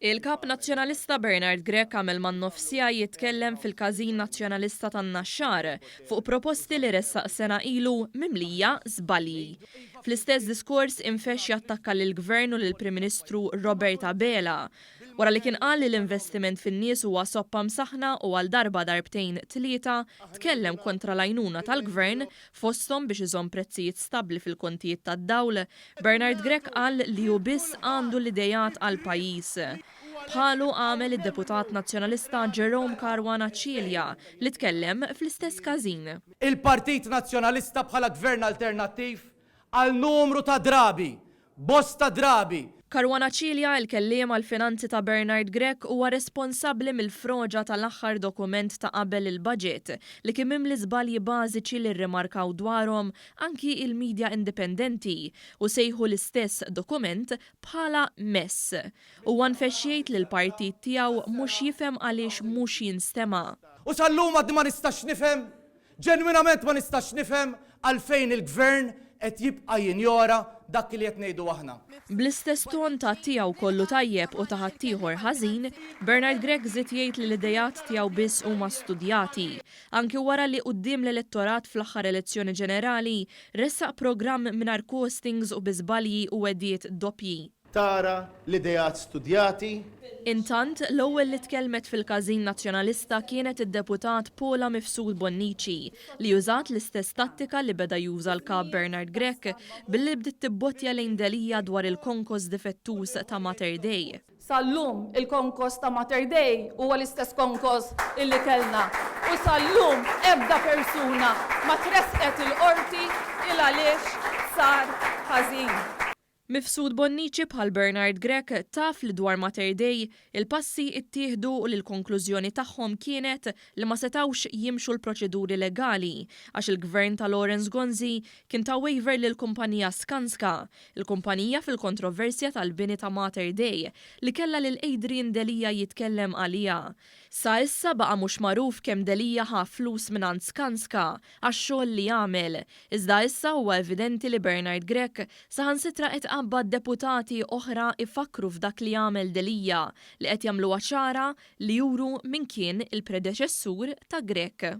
Il-kap nazzjonalista Bernard Grech għamel man-nofsija jitkellem fil-każin nazzjonalista tan-Naxxar fuq proposti li ressaq sena ilu mimlija żbalji. Fl-istess diskors infex jattakka lill-Gvern u lill-Prim Ministru Robert Abela wara li kien qal li l-investiment fin-nies huwa soppa msaħħna u għal darba darbtejn tlieta tkellem kontra l-għajnuna tal-Gvern fosthom biex iżomm prezzijiet stabbli fil-kontijiet tad-dawl. Bernard Grech qal li hu biss għandu l-idejat għall-pajjiż. Bħalu għamel id-deputat nazzjonalista Jerome Caruana Cilja li tkellem fl-istess każin. Il-Partit Nazzjonalista bħala gvern alternattiv għal numru ta' drabi, bosta drabi. Caruana Cilja, il-kelliem għal-finanzi ta' Bernard Grech, huwa responsabbli mill-froġa tal-aħħar dokument ta' qabel il-budget li kien mimli żbalji bażiċi li rrimarkaw dwarhom anki il-medja indipendenti u sejħu l-istess dokument bħala mess. Huwa nfexxiejt li l-partit tiegħu mhux jifhem għaliex mhux jinstema'. U sal-lum għad ma nistax nifhem, ġenwinament ma nistax nifhem għalfejn il-gvern qed jibqa' jinjora dak li qed ngħidu aħna. Bl-istess ton ta' tiegħu kollu tajjeb u ta' ħaddieħor ħażin, Bernard Grech żied jgħid li l-idejat tiegħu biss huma studjati. Anki wara li quddiem l-elettorat fl-aħħar elezzjoni ġenerali ressaq programm mingħajr costings u bi żbalji u weddiet doppji. Tara l-idejat studjati. Intant, l-ewwel li tkellmet fil-każin nazzjonalista kienet id-deputat Paula Mifsud Bonnici li użat l-istess tattika li beda juża l-kap Bernard Grech billi bdiet tibbottja lejn Delija dwar il-konkos difettuż ta' Mater Dei. Sal-lum il-konkos ta' Mater Dei huwa l-istess konkos illi kellna. U sal-lum ebda persuna ma tresqet il-qorti il għaliex sar ħażin. Mifsud Bonnici bħal Bernard Grech taf li dwar Mater Dei il-passi ittieħdu u l-konklużjoni tagħhom kienet li ma setawx jimxu l-proċeduri legali għax il-gvern ta' Lawrence Gonzi kien ta' waiver lil kumpanija Skanska, il-kumpanija fil-kontroversja tal-bini ta' Mater Dei li kellha lil Adrian Delija jitkellem għalija. Sa issa baqa' mhux magħruf kemm Delija ħa flus mingħand Skanska għax-xogħol li jagħmel. Iżda issa huwa evidenti li Bernard Grech saħansitra qed qabad deputati oħra ifakru f'dak li jagħmel Delija li qed jagħmluha ċara li juru min kien il-predeċessur ta' Grech.